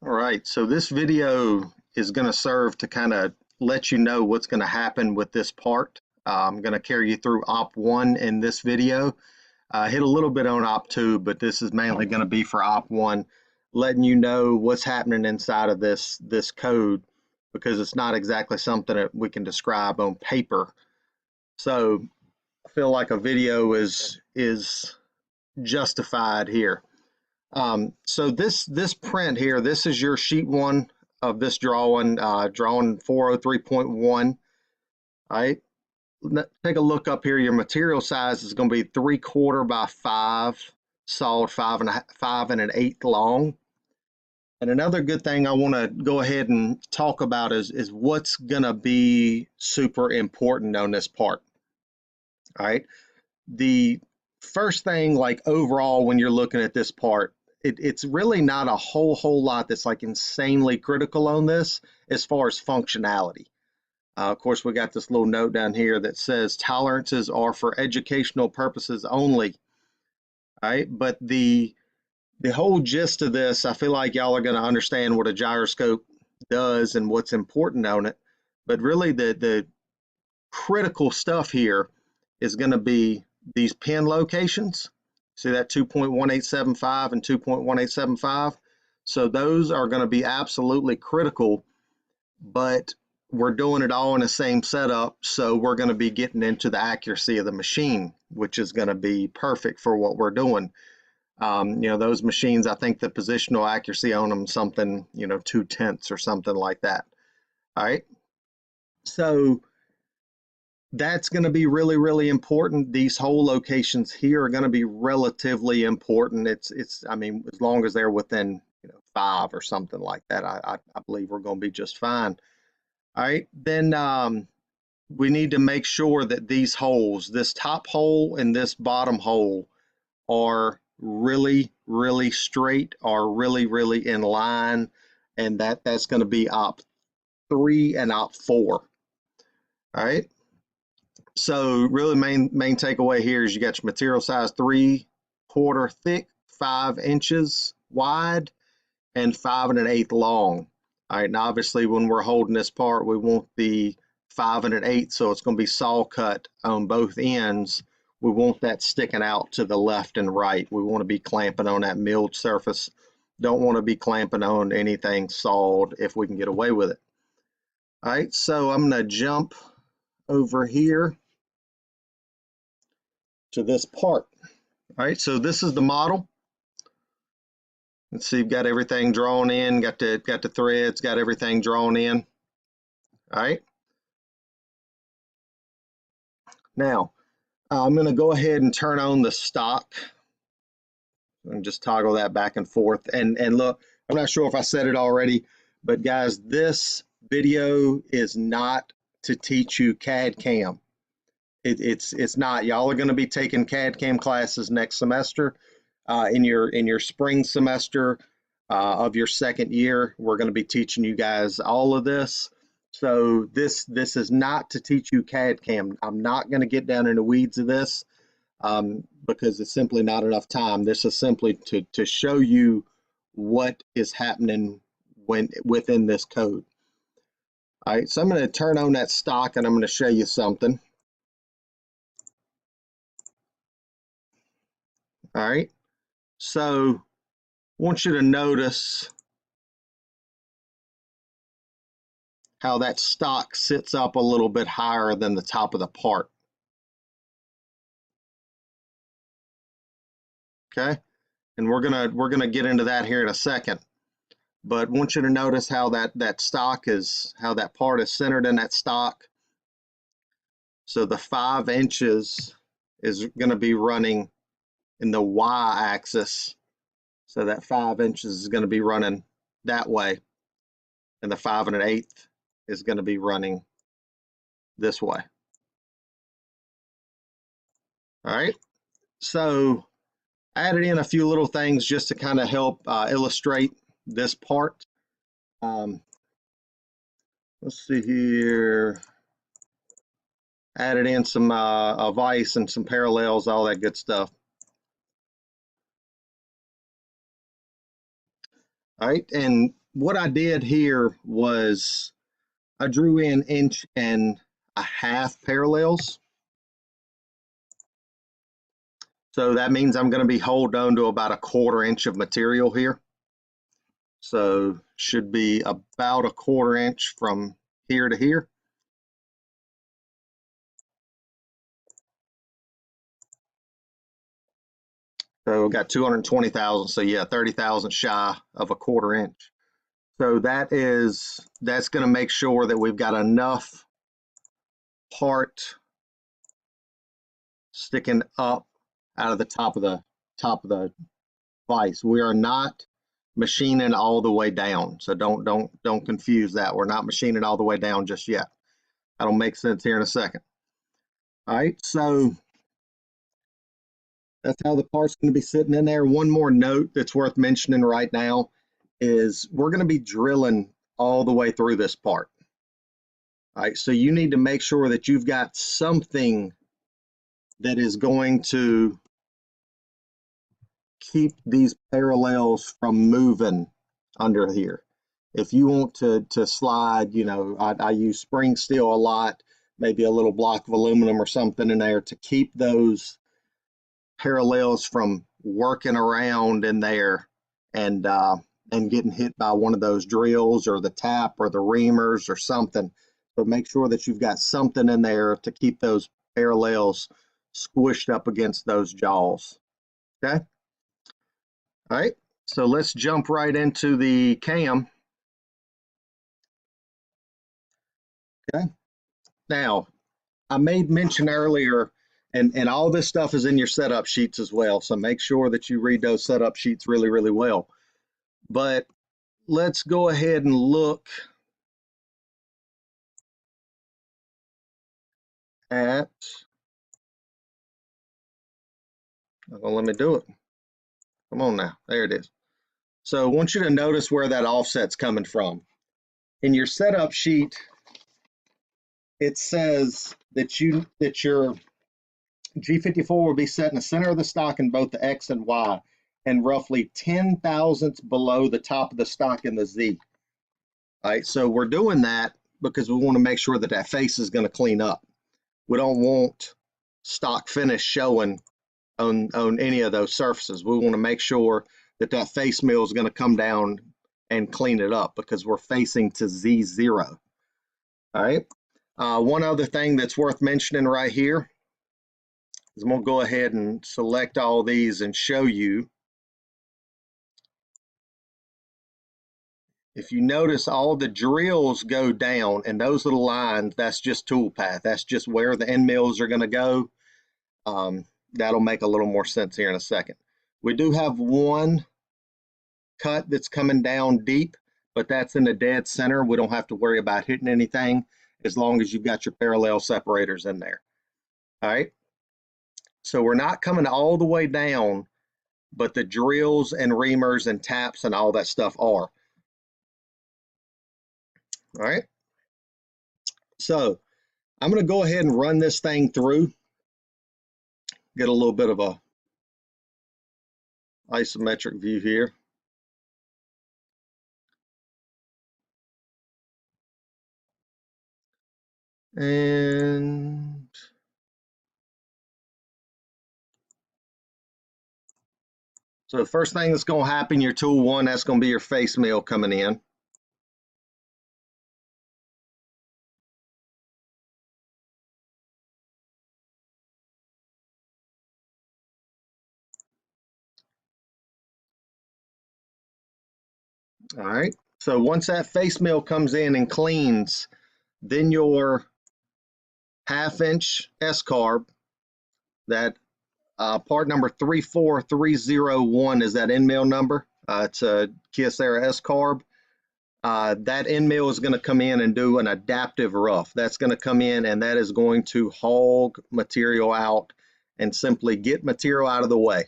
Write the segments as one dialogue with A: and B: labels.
A: All right, so this video is going to serve to kind of let you know what's going to happen with this part. I'm going to carry you through OP1 in this video. Hit a little bit on OP2, but this is mainly going to be for OP1, letting you know what's happening inside of this code, because it's not exactly something that we can describe on paper. So I feel like a video is justified here. So this print here, this is your sheet one of this drawing, drawing 403.1. All right, take a look up here. Your material size is going to be 3/4 by 5, solid 5 and an eighth long. And another good thing I want to go ahead and talk about is what's going to be super important on this part. All right, the first thing, like overall, when you're looking at this part, it's really not a whole lot that's like insanely critical on this as far as functionality. Of course, we got this little note down here that says tolerances are for educational purposes only. All right, but the whole gist of this, I feel like y'all are going to understand what a gyroscope does and what's important on it. But really, the critical stuff here is going to be these pin locations. See that 2.1875 and 2.1875? So those are going to be absolutely critical, but we're doing it all in the same setup, so we're going to be getting into the accuracy of the machine, which is going to be perfect for what we're doing. Those machines, I think the positional accuracy on them something, 2/10 or something like that. All right. So that's going to be really important. These hole locations here are going to be relatively important. I mean, as long as they're within 5 or something like that, I believe we're going to be just fine. All right, then we need to make sure that these holes, this top hole and this bottom hole, are really straight, are really in line, and that's going to be OP3 and OP4. All right. So really main takeaway here is you got your material size 3/4 thick, 5 inches wide, and 5 1/8 long. All right, now obviously when we're holding this part, we want the 5 1/8, so it's going to be saw cut on both ends. We want that sticking out to the left and right. We want to be clamping on that milled surface. Don't want to be clamping on anything sawed if we can get away with it. All right, so I'm going to jump over here to this part. All right, so this is the model. Let's see, you've got everything drawn in, got the threads, got everything drawn in. All right. Now, I'm going to go ahead and turn on the stock and just toggle that back and forth. And look, I'm not sure if I said it already, but guys, this video is not to teach you CAD CAM. It's not. Y'all are going to be taking CAD CAM classes next semester. In your spring semester of your second year, we're going to be teaching you guys all of this. So this is not to teach you CAD CAM. I'm not going to get down in the weeds of this because it's simply not enough time. This is simply to show you what is happening within this code. All right, so I'm going to turn on that stock and I'm going to show you something. All right, so I want you to notice how that stock sits up a little bit higher than the top of the part. Okay, and we're gonna get into that here in a second. But I want you to notice how that stock is, how that part is centered in that stock. So the 5 inches is going to be running in the y-axis. So that 5 inches is going to be running that way, and the 5 1/8 is going to be running this way. All right, so I added in a few little things just to kind of help illustrate this part. Let's see here. Added in some a vise and some parallels, all that good stuff. All right, and what I did here was I drew in 1.5 parallels. So that means I'm going to be holding on to about 1/4 inch of material here. So should be about 1/4 inch from here to here. So we've got 220 thousandths. So yeah, 30 thousandths shy of 1/4 inch. So that's going to make sure that we've got enough part sticking up out of the top of the vise. We are not machining all the way down. So don't confuse that. We're not machining all the way down just yet. That'll make sense here in a second. All right, so that's how the part's going to be sitting in there. One more note that's worth mentioning right now is we're going to be drilling all the way through this part. All right, so you need to make sure that you've got something that is going to keep these parallels from moving under here. If you want to slide, you know, I use spring steel a lot, maybe a little block of aluminum or something in there to keep those parallels from working around in there and getting hit by one of those drills or the tap or the reamers or something. But make sure that you've got something in there to keep those parallels squished up against those jaws. Okay. All right. So let's jump right into the cam. Okay. Now, I made mention earlier, and all this stuff is in your setup sheets as well. So make sure that you read those setup sheets really, really well. But let's go ahead and look at, well, let me do it. Come on now, there it is. So I want you to notice where that offset's coming from. In your setup sheet, it says that your G54 will be set in the center of the stock in both the X and Y and roughly 10 thousandths below the top of the stock in the Z. All right, so we're doing that because we want to make sure that that face is going to clean up. We don't want stock finish showing on any of those surfaces. We want to make sure that that face mill is going to come down and clean it up because we're facing to Z0. All right. One other thing that's worth mentioning right here is I'm going to go ahead and select all these and show you. If you notice, all the drills go down, and those little lines, that's just tool path. That's just where the end mills are going to go. That'll make a little more sense here in a second. We do have one cut that's coming down deep, but that's in the dead center. We don't have to worry about hitting anything as long as you've got your parallel separators in there. All right. So we're not coming all the way down, but the drills and reamers and taps and all that stuff are. All right. So I'm going to go ahead and run this thing through. Get a little bit of a isometric view here. And so the first thing that's going to happen, your tool one, that's going to be your face mill coming in. All right. So once that face mill comes in and cleans, then your 1/2 inch S-carb, that part number 34301 is that end mill number. It's a Kyocera S-carb. That end mill is going to come in and do an adaptive rough. That's going to come in and that is going to hog material out and simply get material out of the way.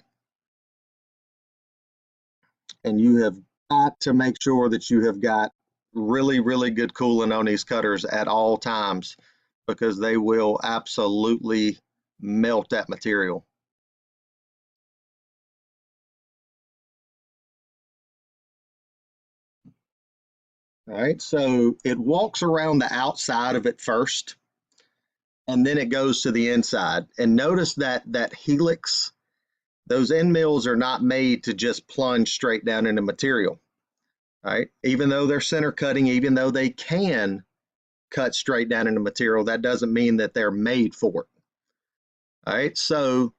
A: And you have got to make sure that you have got really, really good coolant on these cutters at all times because they will absolutely melt that material. All right, so it walks around the outside of it first, and then it goes to the inside. And notice that that helix, those end mills are not made to just plunge straight down into material. All right, even though they're center cutting, even though they can cut straight down into material, that doesn't mean that they're made for it. All right, so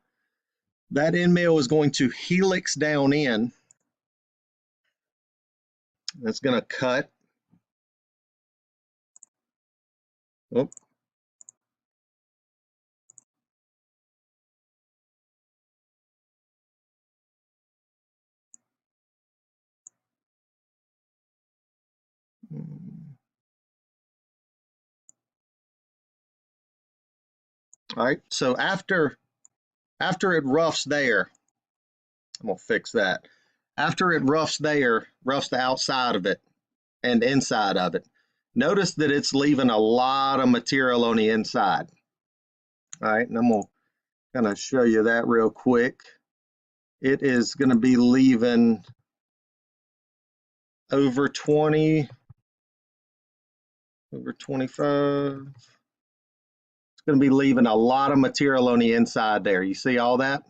A: that end mill is going to helix down in. It's going to cut. Oh. All right, so after it roughs there, I'm gonna fix that. After it roughs there, roughs the outside of it and inside of it, notice that it's leaving a lot of material on the inside. All right, and I'm gonna kind of show you that real quick. It is gonna be leaving over 20, over 25. It's gonna be leaving a lot of material on the inside there. You see all that?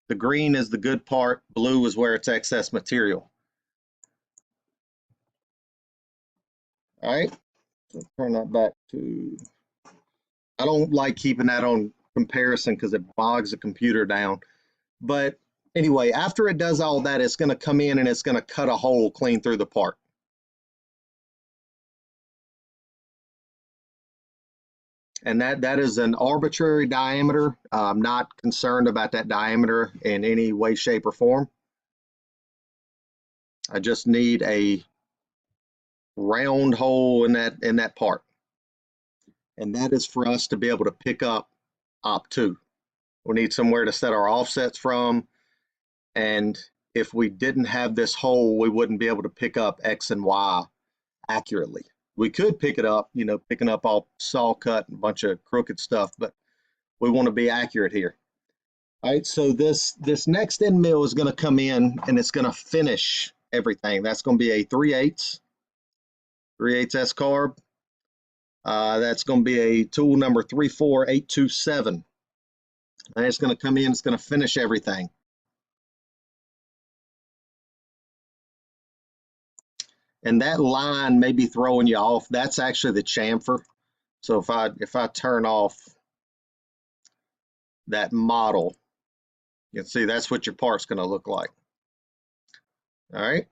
A: The green is the good part, blue is where it's excess material. All right, so turn that back to, I don't like keeping that on comparison because it bogs the computer down. But anyway, after it does all that, it's going to come in and it's going to cut a hole clean through the part. And that is an arbitrary diameter. I'm not concerned about that diameter in any way, shape, or form. I just need a round hole in that part. And that is for us to be able to pick up OP2. We need somewhere to set our offsets from. And if we didn't have this hole, we wouldn't be able to pick up X and Y accurately. We could pick it up, you know, picking up all saw cut and a bunch of crooked stuff, but we want to be accurate here. All right, so this next end mill is going to come in and it's going to finish everything. That's going to be a 3/8 S carb. That's going to be a tool number 34827. And it's going to come in, it's going to finish everything. And that line may be throwing you off. That's actually the chamfer. So if I turn off that model, you can see that's what your part's going to look like. All right.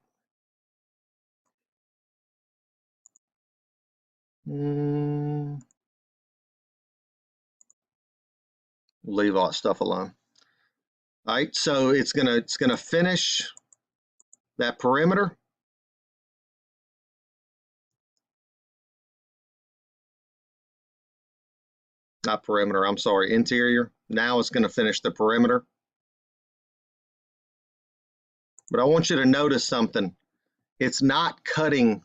A: Leave all that stuff alone. All right, so it's gonna finish that perimeter. Not perimeter, I'm sorry, interior. Now it's going to finish the perimeter. But I want you to notice something. It's not cutting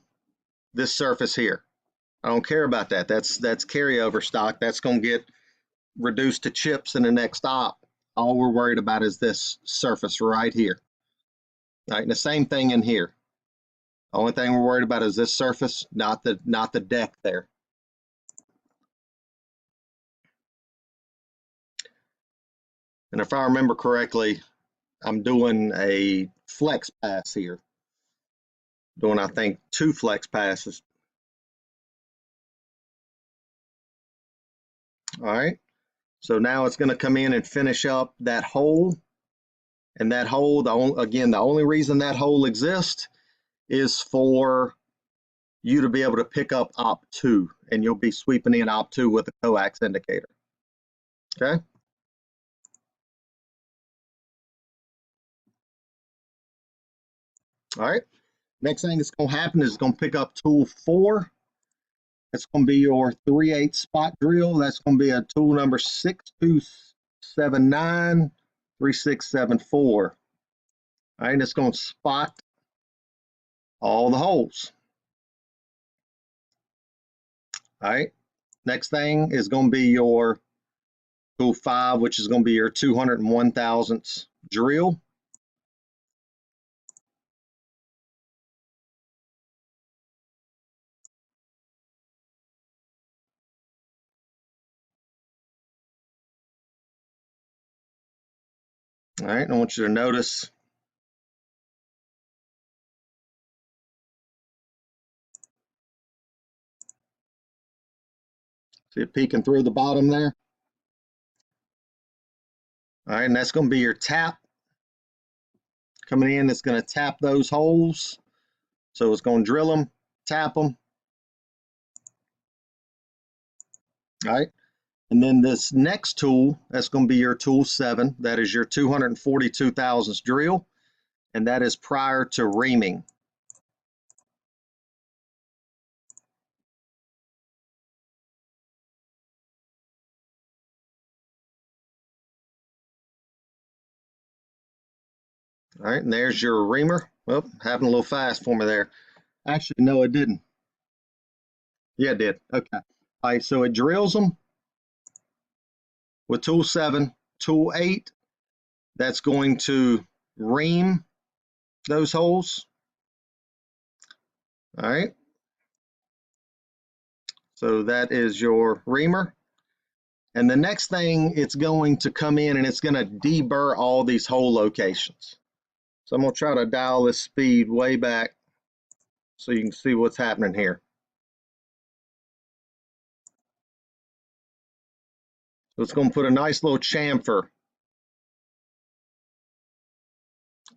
A: this surface here. I don't care about that. That's carryover stock. That's going to get reduced to chips in the next op. All we're worried about is this surface right here. All right, and the same thing in here. The only thing we're worried about is this surface, not the deck there. And if I remember correctly, I'm doing a flex pass here. Doing, I think, 2 flex passes. All right. So now it's going to come in and finish up that hole. And that hole, again, the only reason that hole exists is for you to be able to pick up OP2. And you'll be sweeping in OP2 with a coax indicator. Okay. All right. Next thing that's going to happen is it's going to pick up tool 4. That's going to be your 3/8 spot drill. That's going to be a tool number 6279 3674. All right, and it's going to spot all the holes. All right. Next thing is going to be your tool 5, which is going to be your 201 thousandths drill. All right, and I want you to notice, see it peeking through the bottom there? All right, and that's going to be your tap coming in. It's going to tap those holes. So it's going to drill them, tap them. All right. And then this next tool, that's going to be your tool 7. That is your 242 thousandths drill. And that is prior to reaming. All right, and there's your reamer. Well, happened a little fast for me there. Actually, no, it didn't. Yeah, it did. Okay. All right, so it drills them with tool 7. Tool 8, that's going to ream those holes. All right. So that is your reamer. And the next thing, it's going to come in and it's going to deburr all these hole locations. So I'm going to try to dial this speed way back so you can see what's happening here. So it's going to put a nice little chamfer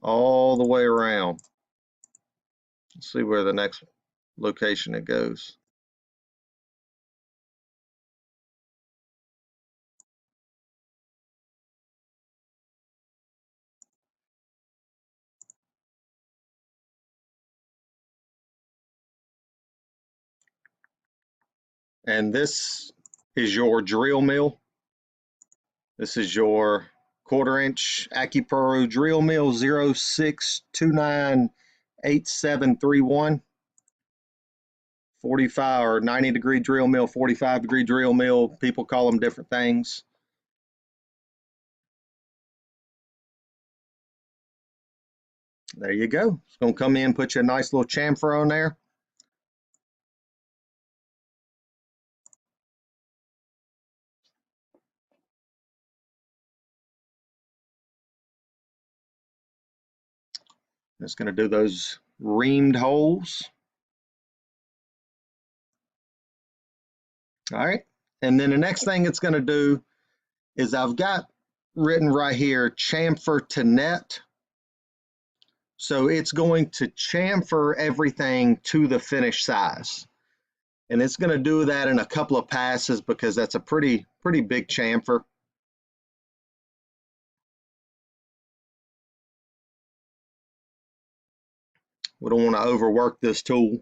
A: all the way around. Let's see where the next location it goes. And this is your drill mill. This is your 1/4-inch AccuPro drill mill 06298731. 45 or 90-degree drill mill, 45-degree drill mill. People call them different things. There you go. It's going to come in, put you a nice little chamfer on there. It's going to do those reamed holes. All right. And then the next thing it's going to do is I've got written right here, chamfer to net. So it's going to chamfer everything to the finished size. And it's going to do that in a couple of passes because that's a pretty big chamfer. We don't want to overwork this tool.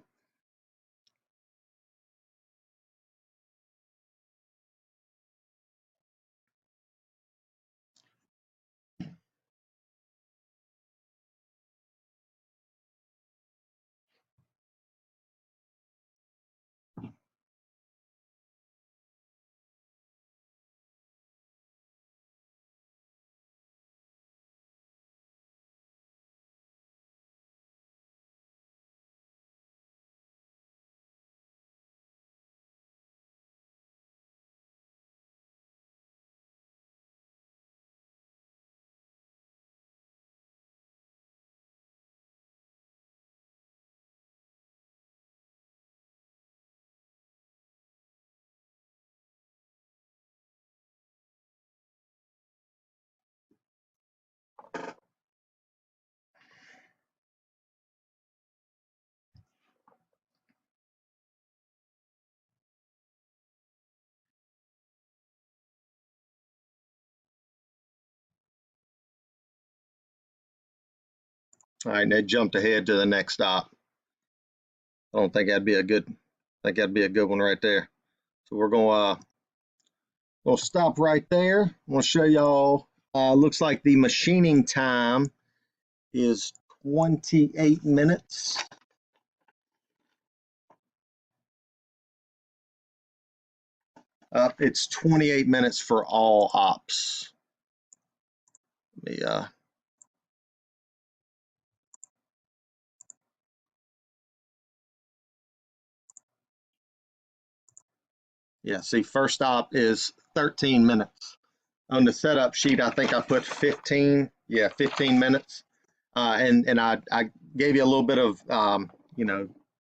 A: All right, and it jumped ahead to the next stop. I don't think that'd be a good. I think that'd be a good one right there. So we're going to stop right there. I'm going to show y'all. Looks like the machining time is 28 minutes. It's 28 minutes for all ops. Let me yeah, see, first op is 13 minutes. On the setup sheet, I think I put 15. Yeah, 15 minutes. And I gave you a little bit of, you know,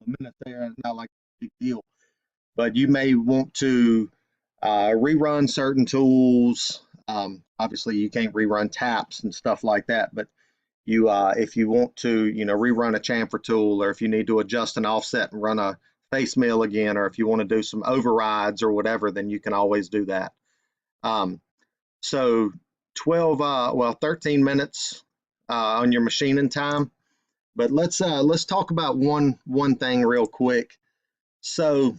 A: a minute there. It's not like a big deal, but you may want to rerun certain tools. Obviously, you can't rerun taps and stuff like that, but you, if you want to, you know, rerun a chamfer tool, or if you need to adjust an offset and run a face mill again, or if you want to do some overrides or whatever, then you can always do that. So 13 minutes on your machining time. But let's talk about one thing real quick. So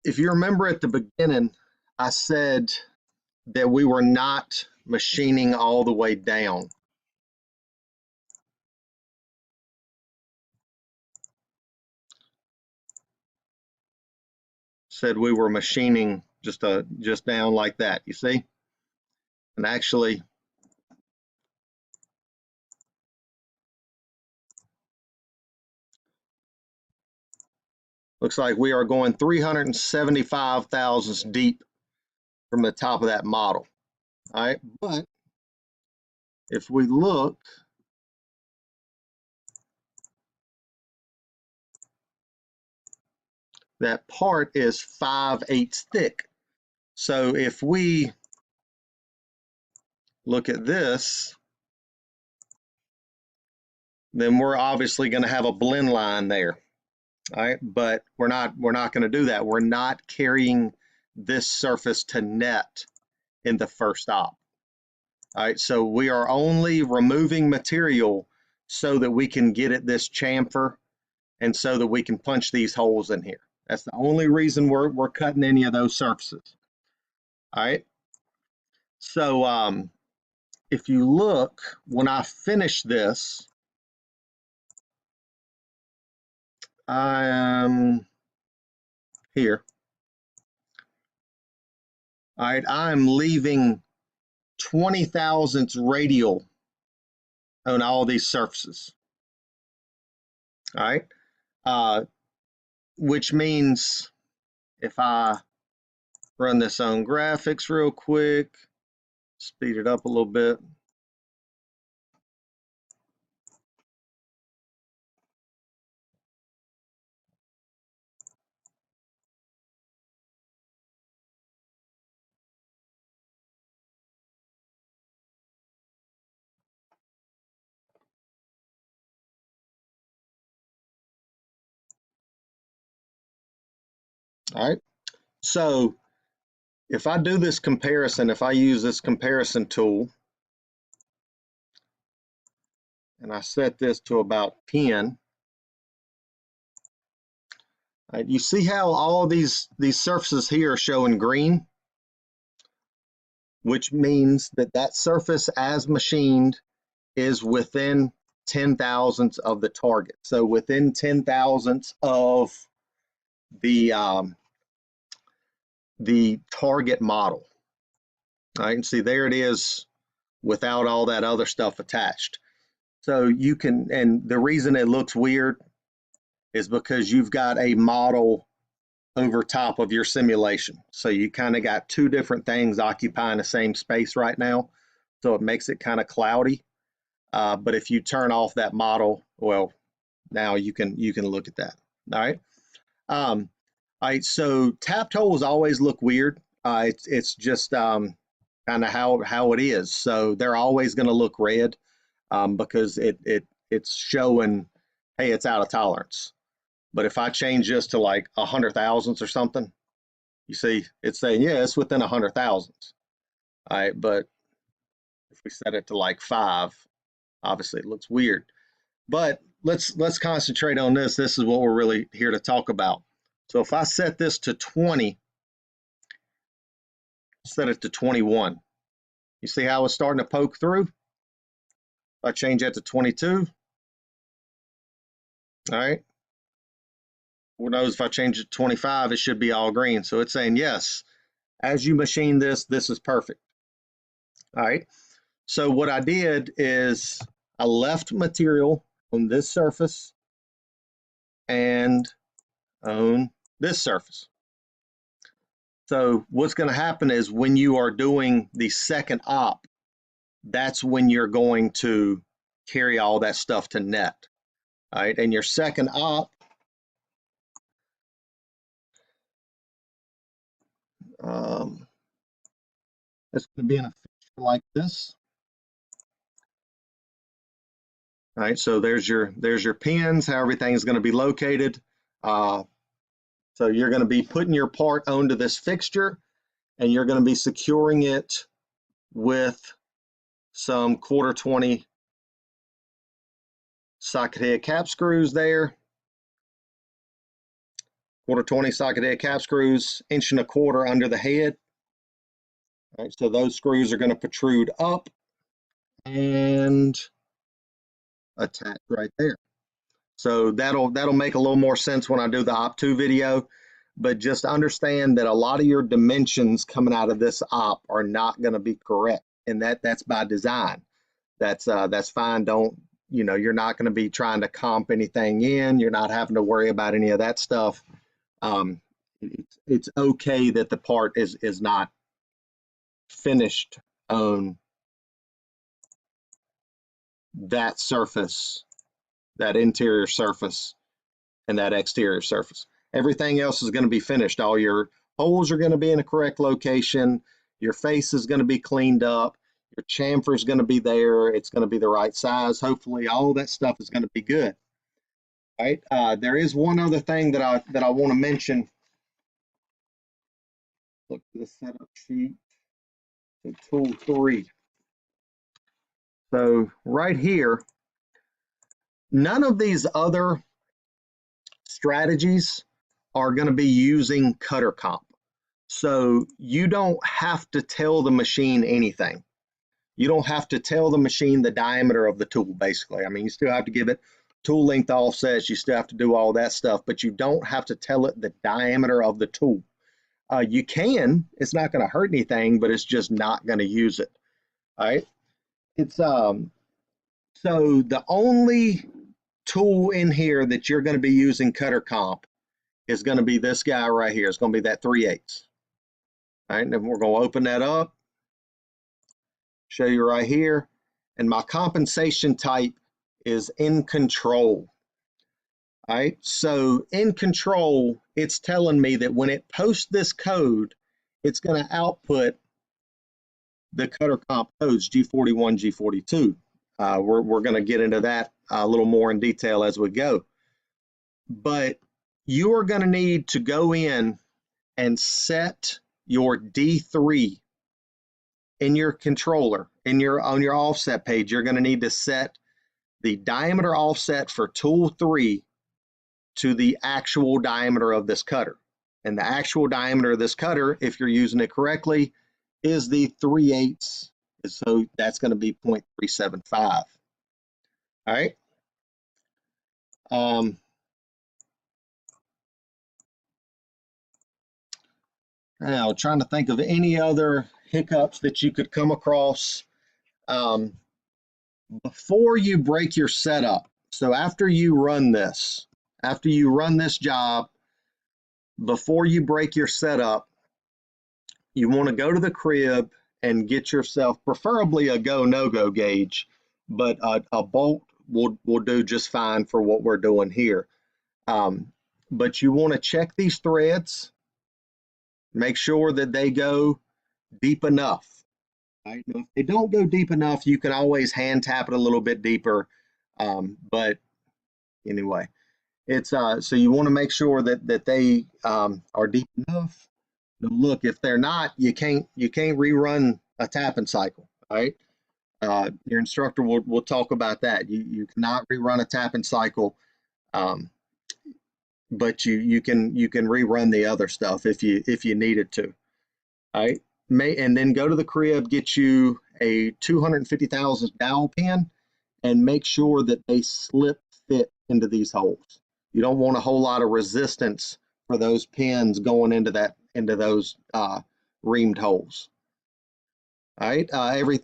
A: if you remember at the beginning, I said that we were not machining all the way down. Said we were machining just down like that, you see? And actually, looks like we are going 375 thousandths deep from the top of that model. All right, but if we look, that part is 5/8 thick. So if we look at this, then we're obviously going to have a blend line there. All right, but we're not going to do that. We're not carrying this surface to net in the first op. All right, so we are only removing material so that we can get at this chamfer and so that we can punch these holes in here. That's the only reason we're cutting any of those surfaces. All right, so if you look, when I finish this, I'm here. All right, I'm leaving 20 thousandths radial on all these surfaces. All right, which means if I run this on graphics real quick, speed it up a little bit. All right, so if I do this comparison, if I use this comparison tool and I set this to about 10, right, you see how all these surfaces here are showing green, which means that that surface as machined is within 10 thousandths of the target. So within 10 thousandths of the target model. All right, and see there it is without all that other stuff attached. So you can, and the reason it looks weird is because you've got a model over top of your simulation. So you kind of got two different things occupying the same space right now. So it makes it kind of cloudy. But if you turn off that model, well, now you can look at that. All right. All right. So tapped holes always look weird. It's just kind of how it is. So they're always going to look red because it's showing, hey, it's out of tolerance. But if I change this to like 100 thousandths or something, you see it's saying, yeah, it's within 100 thousandths. All right, but if we set it to like 5, obviously it looks weird. But let's concentrate on this. This is what we're really here to talk about. So if I set this to 20, set it to 21. You see how it's starting to poke through? If I change that to 22, all right. Who knows, if I change it to 25, it should be all green. So it's saying, yes, as you machine this, this is perfect. All right. So what I did is I left material on this surface and on this surface. So what's going to happen is when you are doing the second op, that's when you're going to carry all that stuff to net. All right, and your second op, it's going to be in a fixture like this. All right, so there's your pins, how everything's going to be located. So you're going to be putting your part onto this fixture, and you're going to be securing it with some 1/4 20 socket head cap screws there. 1/4 20 socket head cap screws, 1 1/4 inch under the head. All right, so those screws are going to protrude up and attach right there. So that'll make a little more sense when I do the op2 video, but just understand that a lot of your dimensions coming out of this op are not going to be correct, and that's by design. That's fine. Don't, you know, you're not going to be trying to comp anything in. You're not having to worry about any of that stuff. It's okay that the part is not finished on that surface, that interior surface and that exterior surface. Everything else is going to be finished. All your holes are going to be in the correct location. Your face is going to be cleaned up. Your chamfer is going to be there. It's going to be the right size. Hopefully all that stuff is going to be good. All right. There is one other thing that I want to mention. Look at the setup sheet. So tool 3. So right here, none of these other strategies are going to be using cutter comp. So you don't have to tell the machine anything. You don't have to tell the machine the diameter of the tool, basically. I mean, you still have to give it tool length offsets. You still have to do all that stuff, but you don't have to tell it the diameter of the tool. You can. It's not going to hurt anything, but it's just not going to use it. All right. It's so the only tool in here that you're going to be using cutter comp is going to be this guy right here. It's going to be that 3/8. All right, and then we're going to open that up, show you right here, and my compensation type is in control. All right, so in control, it's telling me that when it posts this code, it's going to output the cutter comp codes G41, G42. We're going to get into that a little more in detail as we go. But you are going to need to go in and set your D3 in your controller. On your offset page, you're going to need to set the diameter offset for tool 3 to the actual diameter of this cutter. And the actual diameter of this cutter, if you're using it correctly, is the 3/8. So that's going to be 0.375. All right. Now, trying to think of any other hiccups that you could come across before you break your setup. So after you run this job, before you break your setup, you want to go to the crib and get yourself preferably a go no-go gauge, but a bolt will do just fine for what we're doing here. But you want to check these threads, make sure that they go deep enough. Right? Now, if they don't go deep enough, you can always hand tap it a little bit deeper. But anyway, it's so you want to make sure that they are deep enough. Now look, if they're not, you can't rerun a tapping cycle. All right. Your instructor will talk about that. You cannot rerun a tapping cycle, but you can rerun the other stuff if you needed to. All right. And then go to the crib, get you a 250 thousandths dowel pin, and make sure that they slip fit into these holes. You don't want a whole lot of resistance for those pins going into those reamed holes. All right,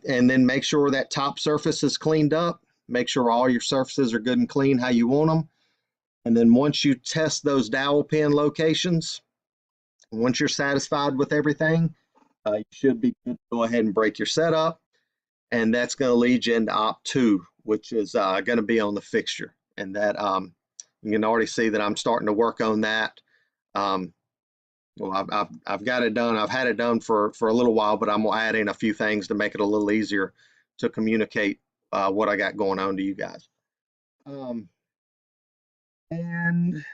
A: and then make sure that top surface is cleaned up. Make sure all your surfaces are good and clean how you want them. And then once you test those dowel pin locations, once you're satisfied with everything, you should be good to go ahead and break your setup. and that's going to lead you into OP2, which is going to be on the fixture. And that you can already see that I'm starting to work on that. Well, I've got it done. I've had it done for a little while, but I'm adding a few things to make it a little easier to communicate what I got going on to you guys. And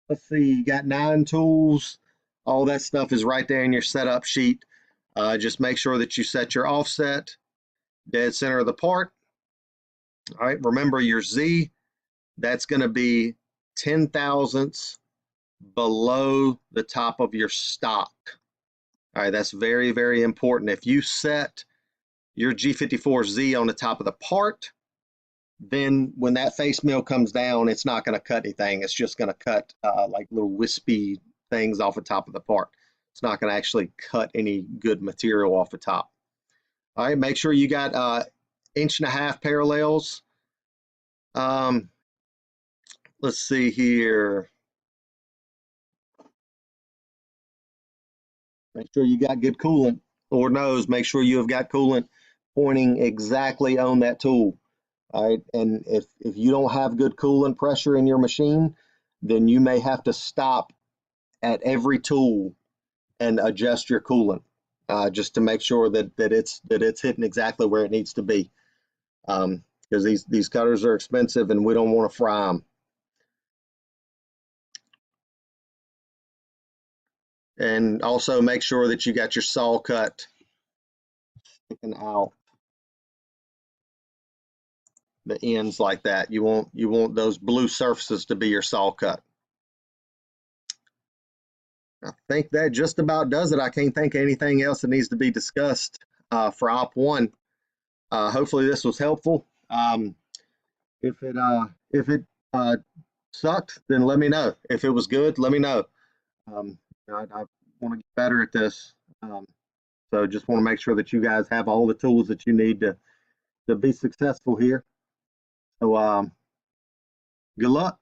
A: let's see, you got 9 tools. All that stuff is right there in your setup sheet. Just make sure that you set your offset, dead center of the part. All right, remember your Z, that's going to be 10 thousandths below the top of your stock. All right, that's very, very important. If you set your G54Z on the top of the part, then when that face mill comes down, it's not going to cut anything. It's just going to cut like little wispy things off the top of the part. It's not going to actually cut any good material off the top. All right, make sure you got 1.5 inch parallels. Let's see here. Make sure you got good coolant. Lord knows, make sure you have got coolant pointing exactly on that tool. All right, and if you don't have good coolant pressure in your machine, then you may have to stop at every tool and adjust your coolant just to make sure that it's hitting exactly where it needs to be. Because these cutters are expensive and we don't want to fry them. And also make sure that you got your saw cut sticking out the ends like that. You want those blue surfaces to be your saw cut. I think that just about does it. I can't think of anything else that needs to be discussed for OP1. Hopefully this was helpful. If it sucked, then let me know. If it was good, let me know. I want to get better at this. So just want to make sure that you guys have all the tools that you need to be successful here. So good luck.